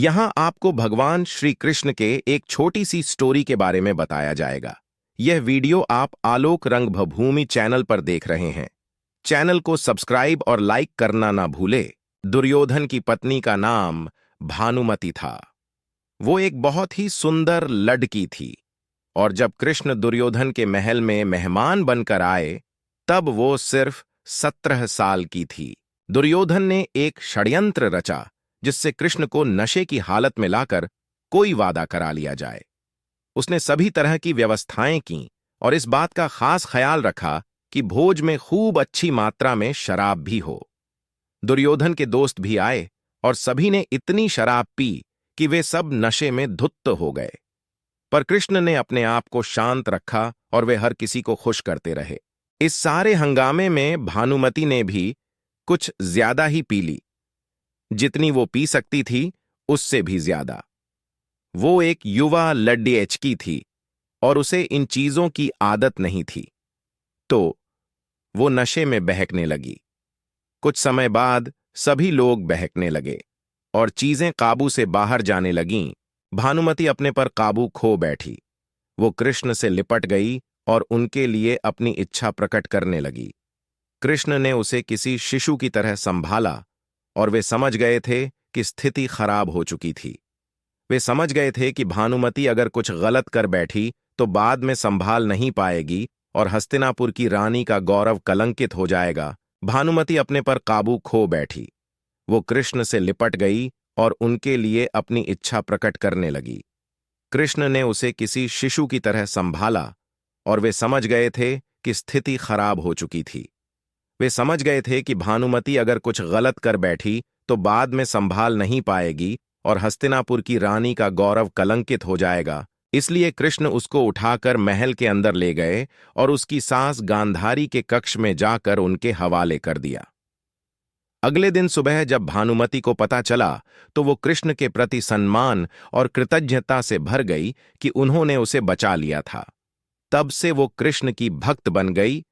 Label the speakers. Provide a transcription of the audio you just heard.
Speaker 1: यहाँ आपको भगवान श्री कृष्ण के एक छोटी सी स्टोरी के बारे में बताया जाएगा। यह वीडियो आप आलोक रंगभूमि चैनल पर देख रहे हैं। चैनल को सब्सक्राइब और लाइक करना ना भूले। दुर्योधन की पत्नी का नाम भानुमति था। वो एक बहुत ही सुंदर लड़की थी और जब कृष्ण दुर्योधन के महल में मेहमान बनकर आए तब वो सिर्फ 17 साल की थी। दुर्योधन ने एक षड्यंत्र रचा जिससे कृष्ण को नशे की हालत में लाकर कोई वादा करा लिया जाए। उसने सभी तरह की व्यवस्थाएं की और इस बात का खास ख्याल रखा कि भोज में खूब अच्छी मात्रा में शराब भी हो। दुर्योधन के दोस्त भी आए और सभी ने इतनी शराब पी कि वे सब नशे में धुत्त हो गए। पर कृष्ण ने अपने आप को शांत रखा और वे हर किसी को खुश करते रहे। इस सारे हंगामे में भानुमति ने भी कुछ ज्यादा ही पी ली। जितनी वो पी सकती थी उससे भी ज्यादा। वो एक युवा लड़की थी और उसे इन चीजों की आदत नहीं थी, तो वो नशे में बहकने लगी। कुछ समय बाद सभी लोग बहकने लगे और चीजें काबू से बाहर जाने लगीं। भानुमति अपने पर काबू खो बैठी। वो कृष्ण से लिपट गई और उनके लिए अपनी इच्छा प्रकट करने लगी। कृष्ण ने उसे किसी शिशु की तरह संभाला और वे समझ गए थे कि स्थिति खराब हो चुकी थी। वे समझ गए थे कि भानुमति अगर कुछ गलत कर बैठी तो बाद में संभाल नहीं पाएगी और हस्तिनापुर की रानी का गौरव कलंकित हो जाएगा। भानुमति अपने पर काबू खो बैठी। वो कृष्ण से लिपट गई और उनके लिए अपनी इच्छा प्रकट करने लगी। कृष्ण ने उसे किसी शिशु की तरह संभाला और वे समझ गए थे कि स्थिति खराब हो चुकी थी। वे समझ गए थे कि भानुमति अगर कुछ गलत कर बैठी तो बाद में संभाल नहीं पाएगी और हस्तिनापुर की रानी का गौरव कलंकित हो जाएगा। इसलिए कृष्ण उसको उठाकर महल के अंदर ले गए और उसकी सास गांधारी के कक्ष में जाकर उनके हवाले कर दिया। अगले दिन सुबह जब भानुमति को पता चला तो वो कृष्ण के प्रति सम्मान और कृतज्ञता से भर गई कि उन्होंने उसे बचा लिया था। तब से वो कृष्ण की भक्त बन गई